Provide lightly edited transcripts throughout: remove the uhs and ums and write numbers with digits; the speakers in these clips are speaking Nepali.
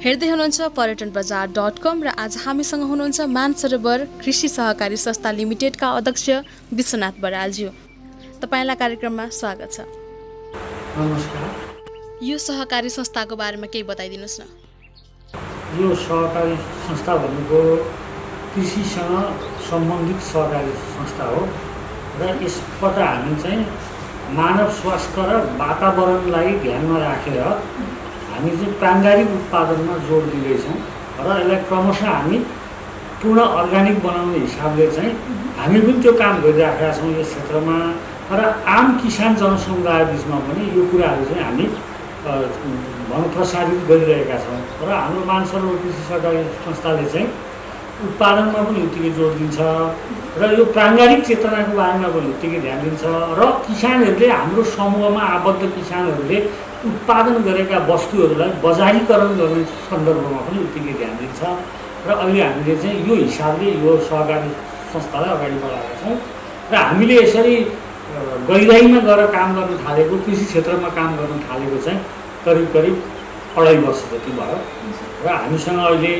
हेर्दै हुनुहुन्छ पर्यटनबजार.com र आज हामीसँग हुनुहुन्छ मानसरोवर कृषि सहकारी संस्था लिमिटेडका अध्यक्ष विश्वनाथ बरालज्यू। तपाईलाई कार्यक्रममा स्वागत छ। नमस्कार। यो सहकारी संस्थाको बारेमा केही बताइदिनुस् न। यो सहकारी संस्था भनेको कृषिसँग सम्बन्धित सहकारी संस्था हो र यसबाट हामी चाहिँ मानव स्वास्थ्य र वातावरणलाई ध्यानमा राखेर हामी चाहिँ प्राङ्गारिक उत्पादनमा जोड दिँदैछौँ र यसलाई क्रमशः हामी पूर्ण अर्ग्यानिक बनाउने हिसाबले चाहिँ हामी पनि त्यो काम गरिराखेका छौँ यस क्षेत्रमा र आम किसान जनसमुदाय बिचमा पनि यो कुराहरू चाहिँ हामी प्रसारित गरिरहेका छौँ र हाम्रो मानसरोवर कृषि सहकारी संस्थाले चाहिँ उत्पादनमा पनि उत्तिकै जोड दिन्छ र यो प्राङ्गारिक चेतनाको बारेमा पनि उत्तिकै ध्यान दिन्छ र किसानहरूले हाम्रो समूहमा आबद्ध किसानहरूले उत्पादन गरेका वस्तुहरूलाई बजारीकरण गर्ने सन्दर्भमा पनि उत्तिकै ध्यान दिन्छ र अहिले हामीले चाहिँ यो हिसाबले यो सहकारी संस्थालाई अगाडि बढाएका छौँ र हामीले यसरी गहिराइमा गएर काम गर्न थालेको कृषि क्षेत्रमा काम गर्न थालेको चाहिँ करिब 2.5 वर्ष जति भयो र हामीसँग अहिले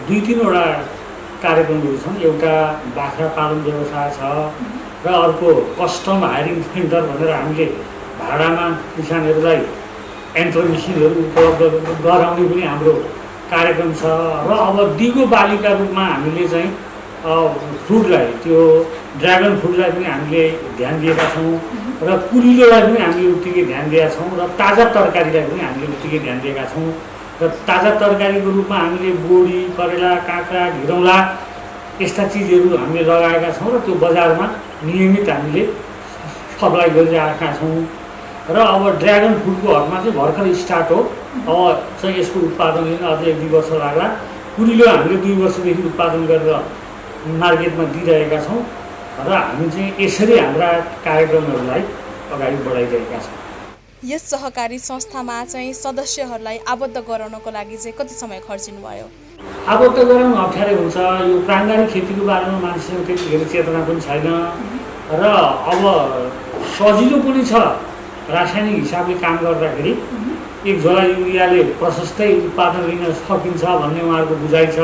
2-3वटा कार्यक्रमहरू छन्। एउटा बाख्रा पालन व्यवसाय छ र अर्को कस्टम हायरिङ सेन्टर भनेर हामीले भाडामा किसानहरूलाई यन्त्र मेसिनहरू उपलब्ध गराउने पनि हाम्रो कार्यक्रम छ र अब दिगो बालीका रूपमा हामीले चाहिँ फ्रुटलाई त्यो ड्रागन फ्रुटलाई पनि हामीले ध्यान दिएका छौँ र कुरिलोलाई पनि हामीले उत्तिकै ध्यान दिएका छौँ र ताजा तरकारीलाई पनि हामीले उत्तिकै ध्यान दिएका छौँ र ताजा तरकारीको रूपमा हामीले बोडी करेला काँक्रा घिरौँला यस्ता चिजहरू हामीले लगाएका छौँ र त्यो बजारमा नियमित हामीले सप्लाई गरिरहेका छौँ र अब ड्रागन फ्रुटको हकमा चाहिँ भर्खर स्टार्ट हो। अब चाहिँ यसको उत्पादन लिन अझै 1-2 वर्ष लाग्ला। कुरिलो हामीले 2 वर्षदेखि उत्पादन गरेर मार्केटमा दिइरहेका छौँ र हामी चाहिँ यसरी हाम्रा कार्यक्रमहरूलाई अगाडि बढाइरहेका छौँ। यस सहकारी संस्थामा चाहिँ सदस्यहरूलाई आबद्ध गराउनको लागि चाहिँ कति समय खर्चिनु भयो? आबद्ध गराउनु अप्ठ्यारो हुन्छ। यो प्राङ्गारिक खेतीको बारेमा मान्छेसँग त्यतिखेर चेतना पनि छैन र अब सजिलो पनि छ। रासायनिक हिसाबले काम गर्दाखेरि 1 झोला युरियाले प्रशस्तै उत्पादन लिन सकिन्छ भन्ने उहाँहरूको बुझाइ छ।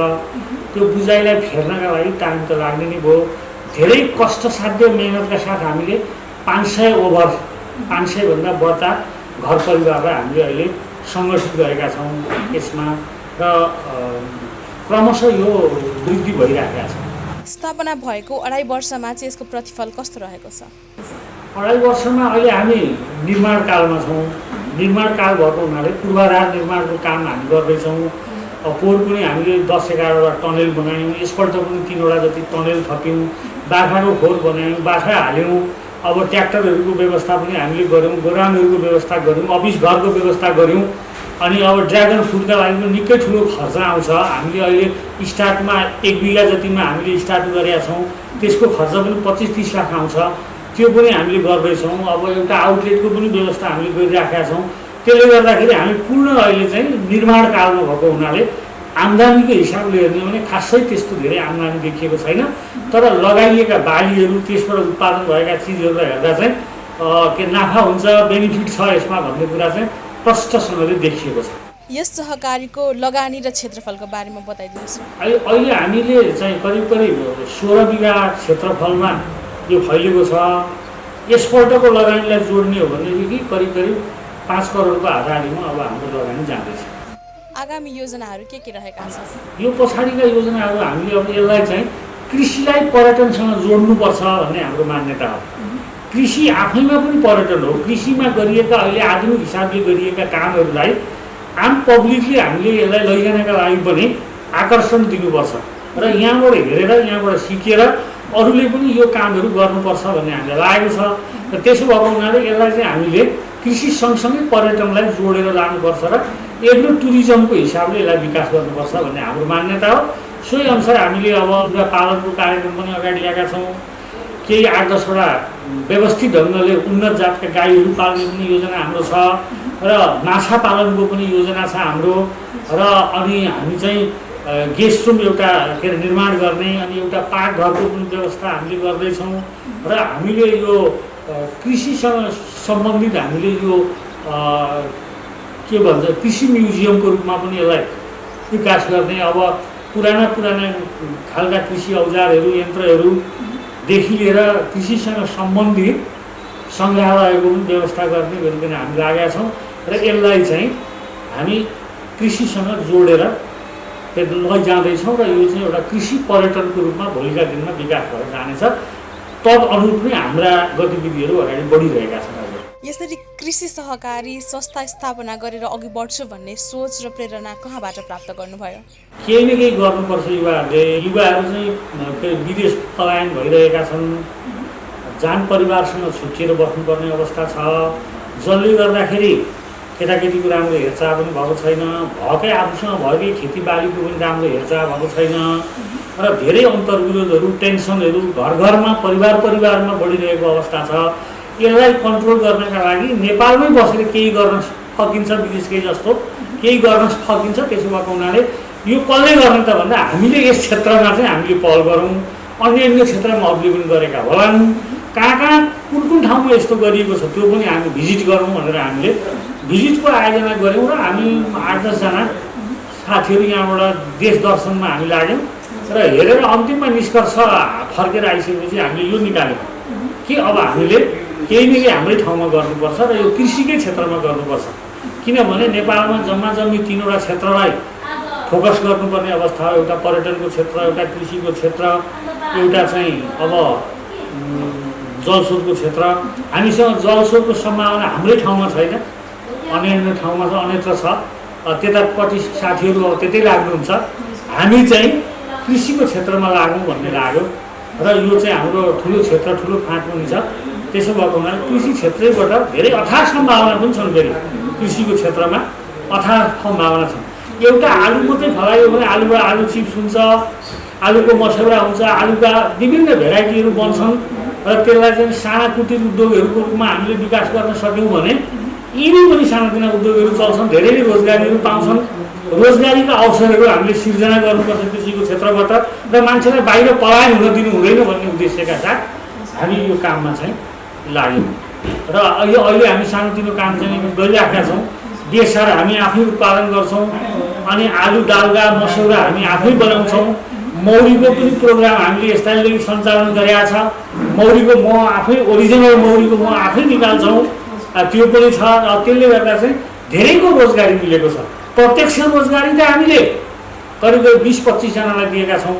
त्यो बुझाइलाई फेर्नका लागि टाइम त लाग्ने नै भयो। धेरै कष्टसाध्य मेहनतका साथ हामीले 500 ओभर 500 भन्दा बढ्ता घर परिवारलाई हामीले अहिले सङ्गठित गरेका छौँ यसमा र क्रमशः यो वृद्धि भइरहेका छ। स्थापना भएको 2.5 वर्षमा चाहिँ यसको प्रतिफल कस्तो रहेको छ? 2.5 वर्षमा अहिले हामी निर्माण कालमा छौँ। निर्माण काल भएको हुनाले पूर्वाधार निर्माणको काम हामी गर्दैछौँ। पोहोर पनि हामीले 10-11वटा टनेल बनायौँ। यसपल्ट पनि 3वटा जति टनेल थप्यौँ। बाख्राको खोर बनायौँ, बाख्रा हाल्यौँ। अब ट्र्याक्टरहरूको व्यवस्था पनि हामीले गऱ्यौँ, गोरामहरूको व्यवस्था गऱ्यौँ, अफिस घरको व्यवस्था गऱ्यौँ। अनि अब ड्रागन फ्रुटका लागि पनि निकै ठुलो खर्च आउँछ। हामीले अहिले स्टार्टमा 1 बिघा जतिमा हामीले स्टार्ट गरेका छौँ। त्यसको खर्च पनि 25-30 लाख आउँछ। त्यो पनि हामीले गर्दैछौँ। अब एउटा आउटलेटको पनि व्यवस्था हामीले गरिराखेका छौँ। त्यसले गर्दाखेरि हामी पूर्ण अहिले चाहिँ निर्माण कालमा भएको हुनाले आम्दानीको हिसाबले हेर्ने भने खासै त्यस्तो धेरै आम्दानी देखिएको छैन। तर लगाइएका बालीहरू त्यसबाट उत्पादन भएका चिजहरूलाई हेर्दा चाहिँ के नाफा हुन्छ, बेनिफिट छ यसमा भन्ने कुरा चाहिँ प्रष्टसँगले देखिएको छ। यस सहकारीको लगानी र क्षेत्रफलको बारेमा बताइदिनुहोस्। अहिले हामीले चाहिँ करिब 16 बिघा क्षेत्रफलमा यो फैलिएको छ। यसपल्टको लगानीलाई जोड्ने हो भनेदेखि करिब 5 करोडको हाराहारीमा अब हाम्रो लगानी जाँदैछ। आगामी योजनाहरू के रहेका छन्? यो पछाडिका योजनाहरू हामीले अब यसलाई चाहिँ कृषिलाई पर्यटनसँग जोड्नुपर्छ भन्ने हाम्रो मान्यता हो। कृषि आफैमा पनि पर्यटन हो। कृषिमा गरिएका अहिले आधुनिक हिसाबले गरिएका कामहरूलाई आम पब्लिकले हामीले यसलाई लैजानका लागि पनि आकर्षण दिनुपर्छ र यहाँबाट हेरेर यहाँबाट सिकेर अरूले पनि यो कामहरू गर्नुपर्छ भन्ने हामीलाई लागेको छ। र त्यसो भएको हुनाले यसलाई चाहिँ हामीले कृषि सँगसँगै पर्यटनलाई जोडेर लानुपर्छ र एग्रो टुरिज्मको हिसाबले यसलाई विकास गर्नुपर्छ भन्ने हाम्रो मान्यता हो। सोही अनुसार हामीले अब पालनको कार्यक्रम पनि अगाडि ल्याएका छौँ। केही 8-10वटा व्यवस्थित ढङ्गले उन्नत जातका गाईहरू पाल्ने पनि योजना हाम्रो छ र माछा पालनको पनि योजना छ हाम्रो र अनि हामी चाहिँ गेस्ट रुम एउटा निर्माण गर्ने अनि एउटा पाकघरको पनि व्यवस्था हामीले गर्दैछौँ र हामीले यो कृषिसँग सम्बन्धित हामीले यो के भन्छ कृषि म्युजियमको रूपमा पनि यसलाई विकास गर्ने। अब पुराना खालका कृषि औजारहरू यन्त्रहरूदेखि लिएर कृषिसँग सम्बन्धित सङ्ग्रहालयको पनि व्यवस्था गर्ने गरिकन हामी लागेका छौँ र यसलाई चाहिँ हामी कृषिसँग जोडेर लैजाँदैछौँ र यो चाहिँ एउटा कृषि पर्यटनको रूपमा भोलिका दिनमा विकास भएर जानेछ। तदअनुरूप नै हाम्रा गतिविधिहरू अगाडि बढिरहेका छन्। यसरी कृषि सहकारी संस्था स्थापना गरेर अघि बढ्छु भन्ने सोच र प्रेरणा कहाँबाट प्राप्त गर्नुभयो? केही न केही गर्नुपर्छ युवाहरू चाहिँ विदेश पलायन भइरहेका छन्, जान परिवारसँग छुट्टिएर बस्नुपर्ने अवस्था छ, जसले गर्दाखेरि केटाकेटीको राम्रो हेरचाह पनि भएको छैन, भएकै आफूसँग भएकै खेतीबालीको पनि राम्रो हेरचाह भएको छैन र धेरै अन्तर्विरोधहरू टेन्सनहरू घरमा परिवारमा बढिरहेको अवस्था छ। यसलाई कन्ट्रोल गर्नका लागि नेपालमै बसेर केही गर्न सकिन्छ, विदेशकै जस्तो केही गर्न सकिन्छ। त्यसो भएको हुनाले यो कसले गर्ने त भन्दा हामीले यस क्षेत्रमा चाहिँ हामीले पहल गरौँ। अन्य क्षेत्रमा अरूले पनि गरेका होलान्, कहाँ कुन ठाउँमा यस्तो गरिएको छ त्यो पनि हामी भिजिट गरौँ भनेर हामीले भिजिटको आयोजना गऱ्यौँ र हामी 8-10 जना साथीहरू यहाँबाट देश दर्शनमा हामी लाग्यौँ र हेरेर अन्तिममा निष्कर्ष फर्केर आइसकेपछि हामीले यो निकाल्यौँ कि अब हामीले केही न केही हाम्रै ठाउँमा गर्नुपर्छ र यो कृषिकै क्षेत्रमा गर्नुपर्छ। किनभने नेपालमा जम्मी 3वटा क्षेत्रलाई फोकस गर्नुपर्ने अवस्था, एउटा पर्यटनको क्षेत्र, एउटा कृषिको क्षेत्र, एउटा चाहिँ अब जलस्रोतको क्षेत्र। हामीसँग जलस्रोतको सम्भावना हाम्रै ठाउँमा छैन, अन्य ठाउँमा छ, अन्यत्र छ। त्यतापट्टि साथीहरू अब त्यतै लाग्नुहुन्छ, हामी चाहिँ कृषिको क्षेत्रमा लागौँ भन्ने लाग्यो र यो चाहिँ हाम्रो ठुलो क्षेत्र, ठुलो फाँट पनि छ। त्यसो भएको हुनाले कृषि क्षेत्रबाट धेरै अथाह सम्भावना पनि छन्। फेरि कृषिको क्षेत्रमा अथाह सम्भावना छन्। एउटा आलु मात्रै फलायो भने आलुबाट आलु चिप्स हुन्छ, आलुको मसौरा हुन्छ, आलुका विभिन्न भेराइटीहरू बन्छन् र त्यसलाई चाहिँ साना कुटीर उद्योगहरूको रूपमा हामीले विकास गर्न सक्यौँ भने यिनी पनि सानातिना उद्योगहरू चल्छन्, धेरैले रोजगारीहरू पाउँछन्। रोजगारीका अवसरहरू हामीले सिर्जना गर्नुपर्छ कृषिको क्षेत्रबाट र मान्छेलाई बाहिर पलायन हुन दिनु हुँदैन भन्ने उद्देश्यका साथ हामी यो काममा चाहिँ लाग्यौँ र अहिले हामी सानोतिनो काम चाहिँ गरिराखेका छौँ। बेसार हामी आफै उत्पादन गर्छौँ, अनि आलु दालगा मसौरा हामी आफै बनाउँछौँ। मौरीको पनि प्रोग्राम हामीले यसलाई सञ्चालन गरेका छ। मौरीको मह आफै, ओरिजिनल मौरीको मह आफै निकाल्छौँ, त्यो पनि छ। त्यसले गर्दा चाहिँ धेरैको रोजगारी मिलेको छ। प्रत्यक्ष रोजगारी त हामीले करिब 20-25 जनालाई दिएका छौँ,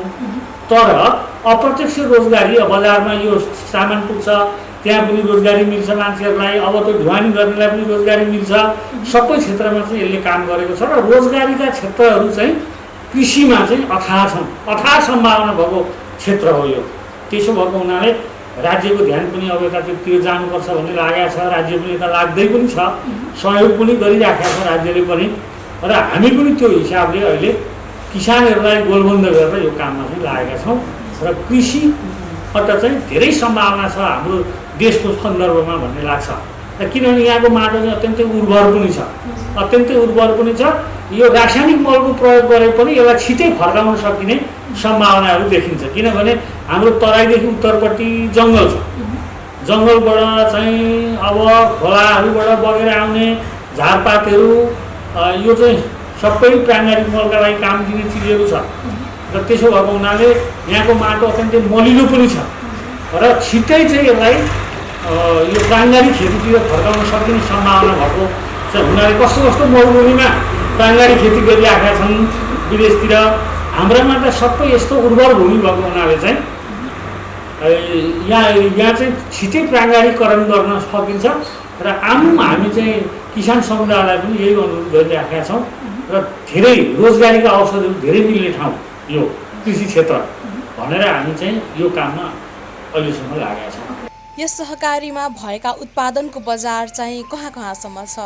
तर अप्रत्यक्ष रोजगारी बजारमा यो सामान पुग्छ, त्यहाँ पनि रोजगारी मिल्छ मान्छेहरूलाई। अब त्यो ढुवानी गर्नेलाई पनि रोजगारी मिल्छ। सबै क्षेत्रमा चाहिँ यसले काम गरेको छ र रोजगारीका क्षेत्रहरू चाहिँ कृषिमा चाहिँ अथाह छन्, अथाह सम्भावना भएको क्षेत्र हो यो। त्यसो भएको हुनाले राज्यको ध्यान पनि अब यतातिर जानुपर्छ भन्ने लागेको छ। राज्य पनि यता लाग्दै पनि छ, सहयोग पनि गरिराखेको छ राज्यले पनि र हामी पनि त्यो हिसाबले अहिले किसानहरूलाई गोलबन्द गरेर यो काममा चाहिँ लागेका छौँ र कृषिबाट चाहिँ धेरै सम्भावना छ हाम्रो देशको सन्दर्भमा भन्ने लाग्छ। र किनभने यहाँको माटो चाहिँ अत्यन्तै उर्वर पनि छ, अत्यन्तै उर्वर पनि छ। यो रासायनिक मलको प्रयोग गरे पनि यसलाई छिटै फर्काउन सकिने सम्भावनाहरू देखिन्छ। किनभने हाम्रो तराईदेखि उत्तरपट्टि जङ्गल छ, जङ्गलबाट चाहिँ अब खोलाहरूबाट बगेर आउने झारपातहरू, यो चाहिँ सबै प्राङ्गारिक मलका लागि काम दिने चिजहरू छ र त्यसो भएको हुनाले यहाँको माटो अत्यन्तै मलिलो पनि छ र छिट्टै चाहिँ यसलाई यो प्राङ्गारिक खेतीतिर फर्काउन सकिने सम्भावना भएको छ। हुनाले कस्तो कस्तो मरुभूमिमा प्राङ्गारिक खेती गरिराखेका छन् विदेशतिर, हाम्रामा त सबै यस्तो उर्वर भूमि भएको हुनाले चाहिँ यहाँ चाहिँ छिटै प्राङ्गारिकरण गर्न सकिन्छ र हामी चाहिँ किसान समुदायलाई पनि यही अनुरोध गरिराखेका छौँ र धेरै रोजगारीका अवसरहरू धेरै मिल्ने ठाउँ यो कृषि क्षेत्र भनेर हामी चाहिँ यो काममा अहिलेसम्म लागेका छौँ। यस सहकारीमा भएका उत्पादनको बजार चाहिँ कहाँसम्म छ?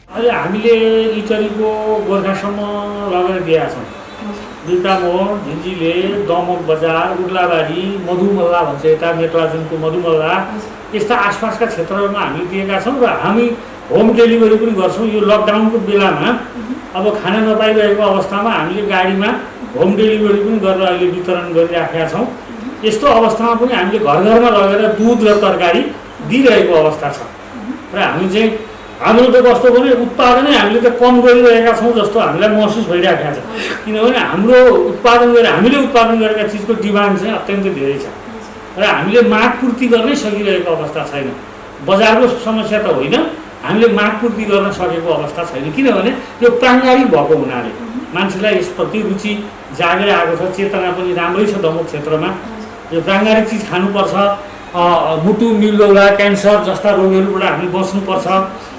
अहिले हामीले इटरीको गोर्खासम्म लगेर दिएका छौँ। दुर्गामोहन, झिन्जिले, दमक बजार, उर्लाबारी, मधुमल्ला भन्छ यता मेटलाजुनको मधुमल्ला, यस्ता आसपासका क्षेत्रहरूमा हामी दिएका छौँ र हामी होम डेलिभरी पनि गर्छौँ। यो लकडाउनको बेलामा अब खाना नपाइरहेको अवस्थामा हामीले गाडीमा होम डेलिभरी पनि गरेर अहिले वितरण गरिराखेका छौँ। यस्तो अवस्थामा पनि हामीले घर घरमा लगेर दुध र तरकारी दिइरहेको अवस्था छ र हामी चाहिँ हाम्रो त कस्तो भने उत्पादनै हामीले त कम गरिरहेका छौँ जस्तो हामीलाई महसुस भइरहेको छ। किनभने हाम्रो हामीले उत्पादन गरेका चिजको डिमान्ड चाहिँ अत्यन्तै धेरै छ र हामीले माग पूर्ति गर्नै सकिरहेको अवस्था छैन। बजारको समस्या त होइन, हामीले माग पूर्ति गर्न सकेको अवस्था छैन। किनभने यो प्राङ्गारिक भएको हुनाले मान्छेलाई यसप्रति रुचि जागेर आएको छ, चेतना पनि राम्रै छ दमक क्षेत्रमा। यो प्राङ्गारिक चिज खानुपर्छ, मुटु मृगौला क्यान्सर जस्ता रोगहरूबाट हामी बच्नुपर्छ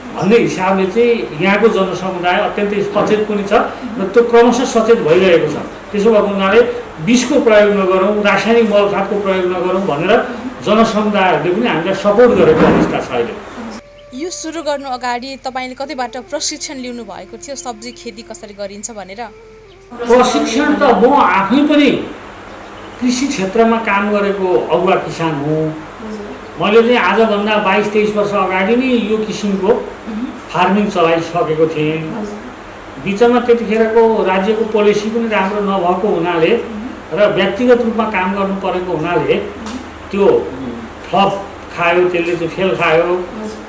भन्ने हिसाबले चाहिँ यहाँको जनसमुदाय अत्यन्तै सचेत पनि छ र त्यो क्रमशः सचेत भइरहेको छ। त्यसो भएको हुनाले विषको प्रयोग नगरौँ, रासायनिक मल खादको प्रयोग नगरौँ भनेर जनसमुदायहरूले पनि हामीलाई सपोर्ट गरेको अवस्था छ अहिले। यो सुरु गर्नु अगाडि तपाईँले कतैबाट प्रशिक्षण लिनु भएको थियो सब्जी खेती कसरी गरिन्छ भनेर? प्रशिक्षण त म आफै पनि कृषि क्षेत्रमा काम गरेको अगुवा किसान हुँ। मैले चाहिँ आजभन्दा 22-23 वर्ष अगाडि नै यो किसिमको फार्मिङ चलाइसकेको थिएँ। बिचमा त्यतिखेरको राज्यको पोलिसी पनि राम्रो नभएको हुनाले र व्यक्तिगत रूपमा काम गर्नु परेको हुनाले त्यो फ्लप खायो, त्यसले चाहिँ फेल खायो।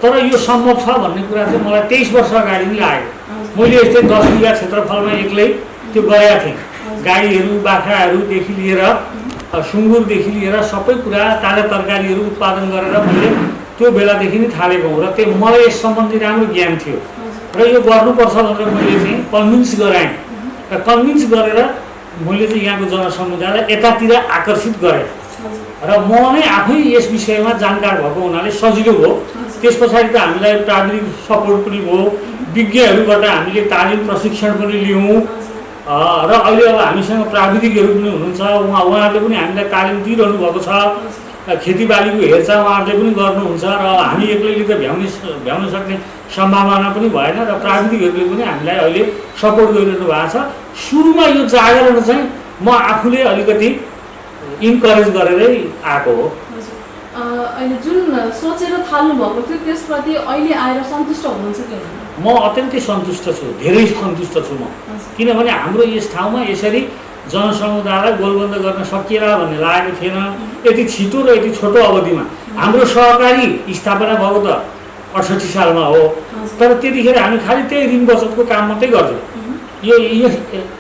तर यो सम्भव छ भन्ने कुरा चाहिँ मलाई 23 वर्ष अगाडि नै लाग्यो। मैले यस्तै 10 बिघा क्षेत्रफलमा एक्लै त्यो गरेका थिएँ। गाईहरू बाख्राहरूदेखि लिएर सुँगुरदेखि लिएर सबै कुरा ताजा तरकारीहरू उत्पादन गरेर मैले त्यो बेलादेखि नै थालेको हुँ र त्यो मलाई यस सम्बन्धी राम्रो ज्ञान थियो र यो गर्नुपर्छ भनेर मैले चाहिँ कन्भिन्स गराएँ र कन्भिन्स गरेर मैले चाहिँ यहाँको जनसमुदायलाई यतातिर आकर्षित गरेँ र म नै आफै यस विषयमा जानकार भएको हुनाले सजिलो भयो। त्यस पछाडि त हामीलाई प्राविधिक सपोर्ट पनि भयो, विज्ञहरूबाट हामीले तालिम प्रशिक्षण पनि लियौँ र अहिले अब हामीसँग प्राविधिकहरू पनि हुनुहुन्छ। उहाँहरूले पनि हामीलाई तालिम दिइरहनु भएको छ। खेतीबालीको हेरचाह उहाँहरूले पनि गर्नुहुन्छ र हामी एक्लैले त भ्याउन सक्ने सम्भावना पनि भएन र प्राविधिकहरूले पनि हामीलाई अहिले सपोर्ट गरिरहनु भएको छ। सुरुमा यो जागरण चाहिँ म आफूले अलिकति इन्करेज गरेरै आएको हो। अहिले जुन सोचेर थाल्नु भएको थियो त्यसप्रति अहिले आएर सन्तुष्ट हुनुहुन्छ कि? म अत्यन्तै सन्तुष्ट छु, धेरै सन्तुष्ट छु म। किनभने हाम्रो यस ठाउँमा यसरी जनसमुदायलाई गोलबन्द गर्न सकिएला भन्ने लागेको थिएन। यति छिटो र यति छोटो अवधिमा हाम्रो सहकारी स्थापना भएको त 68 सालमा हो, तर त्यतिखेर हामी खालि त्यही ऋण बचतको काम मात्रै गर्थ्यौँ।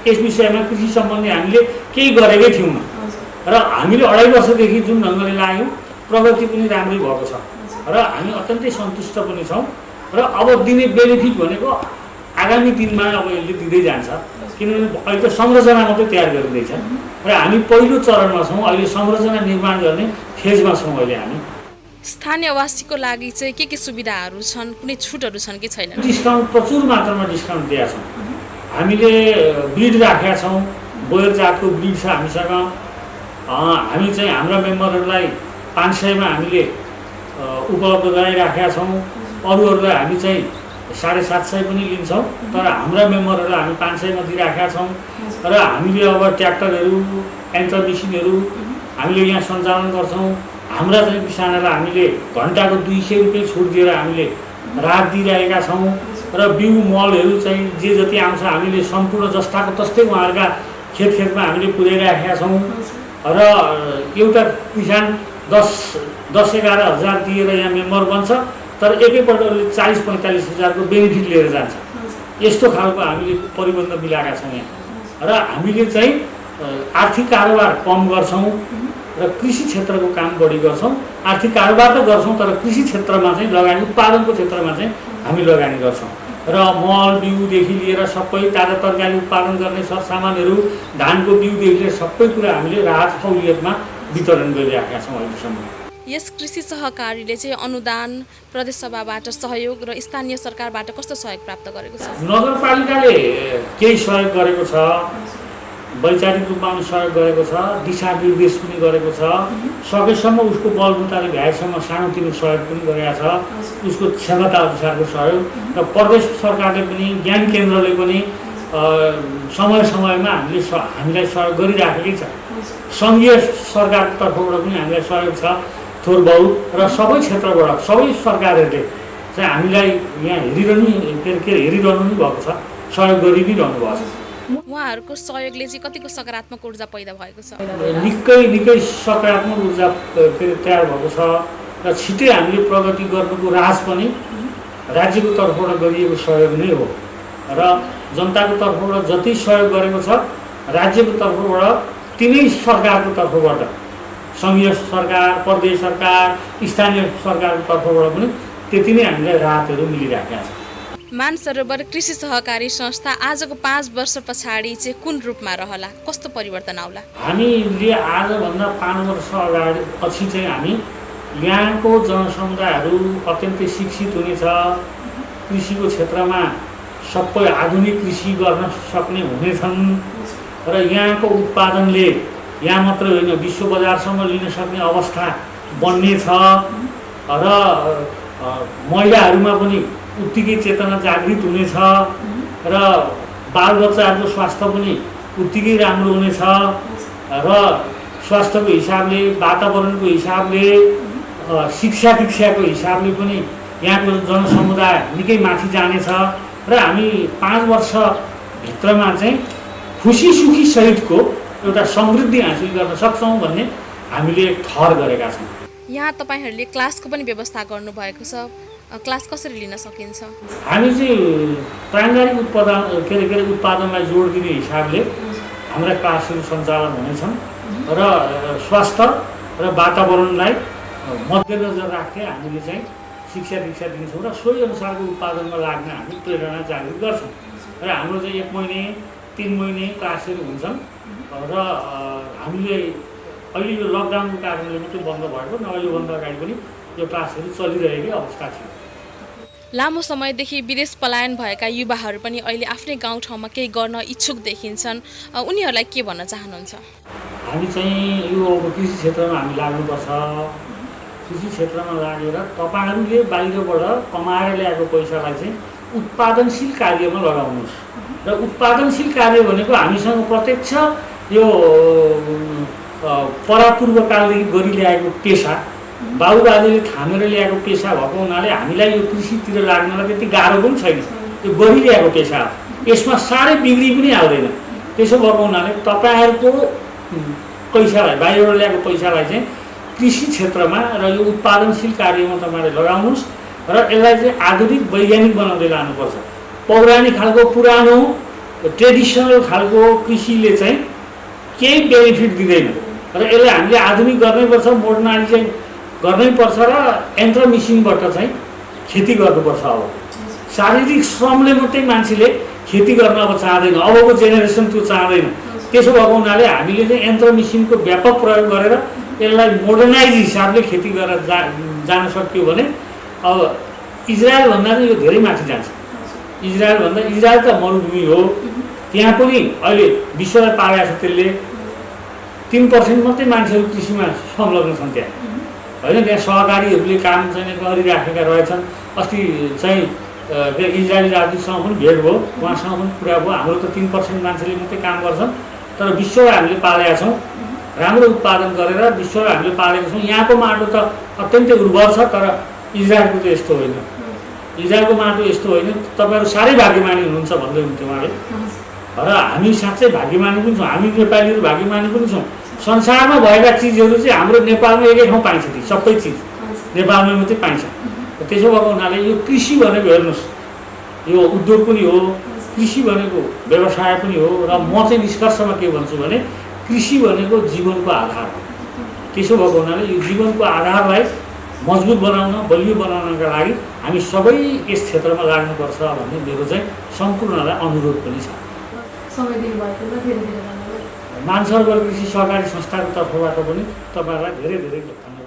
यस विषयमा कृषि सम्बन्धी हामीले केही गरेकै थियौँ र हामीले 2.5 वर्षदेखि जुन ढङ्गले लाग्यौँ प्रगति पनि राम्रै भएको छ र हामी अत्यन्तै सन्तुष्ट पनि छौँ र अब दिने बेनिफिट भनेको आगामी दिनमा अब यसले दिँदै जान्छ। किनभने अहिले त संरचना मात्रै तयार गरिँदैछ र हामी पहिलो चरणमा छौँ। अहिले संरचना निर्माण गर्ने फेजमा छौँ अहिले हामी। स्थानीयवासीको लागि चाहिँ के सुविधाहरू छन्, कुनै छुटहरू छन् कि छैन? डिस्काउन्ट प्रचुर मात्रामा डिस्काउन्ट दिएका छौँ। हामीले ब्रिड राखेका छौँ, बोयर जातको ब्रिड छ हामीसँग। हामी चाहिँ हाम्रा मेम्बरहरूलाई 500 हामीले उपलब्ध गराइराखेका छौँ। अरूहरूलाई हामी चाहिँ 750 पनि लिन्छौँ, तर हाम्रा मेम्बरहरूलाई हामी 500 दिइराखेका छौँ र हामीले अब ट्र्याक्टरहरू यन्त्र मेसिनहरू हामीले यहाँ सञ्चालन गर्छौँ। हाम्रा चाहिँ किसानहरूलाई हामीले घन्टाको 200 रुपियाँ छुट दिएर हामीले राहत दिइरहेका छौँ र बिउ मलहरू चाहिँ जे जति आउँछ हामीले सम्पूर्ण जस्ताको तस्तै उहाँहरूका खेतमा हामीले पुर्याइराखेका छौँ र एउटा किसान 10-11 हजार दिएर यहाँ मेम्बर बन्छ, तर एकैपल्ट 40-45 हजारको बेनिफिट लिएर जान्छ। यस्तो खालको हामीले परिबन्ध मिलाएका छौँ यहाँ र हामीले चाहिँ आर्थिक कारोबार कम गर्छौँ र कृषि क्षेत्रको काम बढी गर्छौँ। आर्थिक कारोबार त गर्छौँ तर कृषि क्षेत्रमा चाहिँ लगानी, उत्पादनको क्षेत्रमा चाहिँ हामी लगानी गर्छौँ र मल बिउदेखि लिएर सबै ताजा तरकारी उत्पादन गर्ने सरसामानहरू, धानको बिउदेखि लिएर सबै कुरा हामीले राहत सहुलियतमा वितरण गरिराखेका छौँ अहिलेसम्म। यस कृषि सहकारीले चाहिँ अनुदान, प्रदेश सभाबाट सहयोग र स्थानीय सरकारबाट कस्तो सहयोग प्राप्त गरेको छ? नगरपालिकाले केही सहयोग गरेको छ, वैचारिक रूपमा पनि सहयोग गरेको छ, दिशानिर्देश पनि गरेको छ। सकेसम्म उसको बलबुताले भ्याएसम्म सानोतिनो सहयोग पनि गरेका छ, उसको क्षमता अनुसारको सहयोग। र प्रदेश सरकारले पनि, ज्ञान केन्द्रले पनि समय समयमा हामीलाई सहयोग गरिराखेकै छ। सङ्घीय सरकारको तर्फबाट पनि हामीलाई सहयोग छ थोर बहुत, र सबै क्षेत्रबाट सबै सरकारहरूले चाहिँ हामीलाई यहाँ हेरिरहनु नै भएको छ, सहयोग गरि नै रहनु भएको छ। उहाँहरूको सहयोगले चाहिँ कतिको सकारात्मक ऊर्जा पैदा भएको छ? निकै सकारात्मक ऊर्जा तयार भएको छ र छिटै हामीले प्रगति गर्नुको राज पनि राज्यको तर्फबाट गरिएको सहयोग नै हो र जनताको तर्फबाट जति सहयोग गरेको छ राज्यको तर्फबाट तिनै सरकारको तर्फबाट सङ्घीय सरकार, प्रदेश सरकार, स्थानीय सरकारको तर्फबाट पनि त्यति नै हामीलाई राहतहरू मिलिरहेका छ। मानसरोवर कृषि सहकारी संस्था आजको 5 वर्ष पछाडि चाहिँ कुन रूपमा रहला, कस्तो परिवर्तन आउला? हामीले आजभन्दा 5 वर्ष अगाडि पछि चाहिँ हामी यहाँको जनसमुदायहरू अत्यन्तै शिक्षित हुनेछ, कृषिको क्षेत्रमा सबै आधुनिक कृषि गर्न सक्ने हुनेछन् र यहाँको उत्पादनले यहाँ मात्र होइन विश्व बजारसम्म लिन सक्ने अवस्था बन्नेछ र महिलाहरूमा पनि उत्तिकै चेतना जागृत हुनेछ र बालबच्चाहरूको स्वास्थ्य पनि उत्तिकै राम्रो हुनेछ र स्वास्थ्यको हिसाबले, वातावरणको हिसाबले, शिक्षा दीक्षाको हिसाबले पनि यहाँको जनसमुदाय निकै माथि जानेछ र हामी 5 वर्षभित्रमा चाहिँ खुसी सुखी सहितको एउटा समृद्धि हासिल गर्न सक्छौँ भन्ने हामीले ठहर गरेका छौँ। यहाँ तपाईँहरूले क्लासको पनि व्यवस्था गर्नुभएको छ, क्लास कसरी लिन सकिन्छ? हामी चाहिँ प्राङ्गारिक उत्पादनलाई जोड दिने हिसाबले हाम्रा क्लासहरू सञ्चालन हुनेछन् र स्वास्थ्य र वातावरणलाई मध्यनजर राख्दै हामीले चाहिँ शिक्षा दीक्षा दिन्छौँ र सोही अनुसारको उत्पादनमा लाग्न हामी प्रेरणा जागृत गर्छौँ र हाम्रो चाहिँ 1 महिने 3 महिने क्लासहरू हुन्छन् र हामीले अहिले यो लकडाउनको कारणले मात्रै बन्द भएको, नभए योभन्दा अगाडि पनि यो क्लासहरू चलिरहेकै अवस्था थियो। लामो समयदेखि विदेश पलायन भएका युवाहरू पनि अहिले आफ्नै गाउँठाउँमा केही गर्न इच्छुक देखिन्छन्, उनीहरूलाई के भन्न चाहनुहुन्छ? हामी चाहिँ यो कृषि क्षेत्रमा हामी लाग्नुपर्छ। कृषि क्षेत्रमा लागेर तपाईँहरूले बाहिरबाट कमाएर ल्याएको पैसालाई चाहिँ उत्पादनशील कार्यमा लगाउनुहोस् र उत्पादनशील कार्य भनेको हामीसँग प्रत्यक्ष यो परापूर्वकालदेखि गरिल्याएको पेसा, बाबुबाजेले थामेर ल्याएको पेसा भएको हुनाले हामीलाई यो कृषितिर लाग्नलाई त्यति गाह्रो पनि छैन। यो गरिल्याएको पेसा हो, यसमा साह्रै बिग्री पनि हाल्दैन। त्यसो भएको हुनाले तपाईँहरूको पैसालाई, बाहिरबाट ल्याएको पैसालाई चाहिँ कृषि क्षेत्रमा र यो उत्पादनशील कार्यमा तपाईँले लगाउनुहोस् र यसलाई चाहिँ आधुनिक वैज्ञानिक बनाउँदै लानुपर्छ। पौराणिक खालको पुरानो ट्रेडिसनल खालको कृषिले चाहिँ केही बेनिफिट दिँदैन र यसलाई हामीले आधुनिक गर्नैपर्छ, मोडर्नाइजेसन गर्नैपर्छ र यन्त्र मिसिनबाट चाहिँ खेती गर्नुपर्छ। अब शारीरिक श्रमले मात्रै मान्छेले खेती गर्न अब चाहँदैन, अबको जेनेरेसन त्यो चाहँदैन। त्यसो भएको हुनाले हामीले चाहिँ यन्त्र मिसिनको व्यापक प्रयोग गरेर यसलाई मोडर्नाइज हिसाबले खेती गरेर जान सक्यो भने अब इजरायलभन्दा चाहिँ यो धेरै माथि जान्छ। इजरायल त मरुभूमि हो, त्यहाँ पनि अहिले विश्वलाई पारेको छ त्यसले। 3% मात्रै मान्छेहरू कृषिमा संलग्न छन् त्यहाँ, होइन? त्यहाँ सहकारीहरूले काम चाहिँ गरिराखेका रहेछन्। अस्ति चाहिँ इजरायली राजदूतसँग पनि भेट भयो, उहाँसँग पनि कुरा भयो। हाम्रो त 3% मान्छेले मात्रै काम गर्छन्, तर विश्वलाई हामीले पालेका छौँ, राम्रो उत्पादन गरेर विश्वलाई हामीले पालेका छौँ। यहाँको माटो त अत्यन्तै उर्वर छ, तर इजरायलको त यस्तो होइन। इजरायलको माटो यस्तो होइन। तपाईँहरू साह्रै भाग्यमानी हुनुहुन्छ भन्दै हुन्थ्यो उहाँले, र हामी साँच्चै भाग्यमानी पनि छौँ। हामी नेपालीहरू भाग्यमानी पनि छौँ। संसारमा भएका चिजहरू चाहिँ हाम्रो नेपालमा एकै ठाउँ पाइन्छ, ती सबै चिज नेपालमै मात्रै पाइन्छ। त्यसो भएको हुनाले यो कृषि भनेको हेर्नुहोस्, यो उद्योग पनि हो, कृषि भनेको व्यवसाय पनि हो र म चाहिँ निष्कर्षमा के भन्छु भने कृषि भनेको जीवनको आधार हो। त्यसो भएको हुनाले यो जीवनको आधारलाई मजबुत बनाउन, बलियो बनाउनका लागि हामी सबै यस क्षेत्रमा लाग्नुपर्छ भन्ने मेरो चाहिँ सम्पूर्णलाई अनुरोध पनि छ। समय दिनुभएकोमा धेरै धेरै धन्यवाद। मानसरोवर कृषि सहकारी संस्थाको तर्फबाट पनि तपाईँहरूलाई धेरै धेरै धन्यवाद।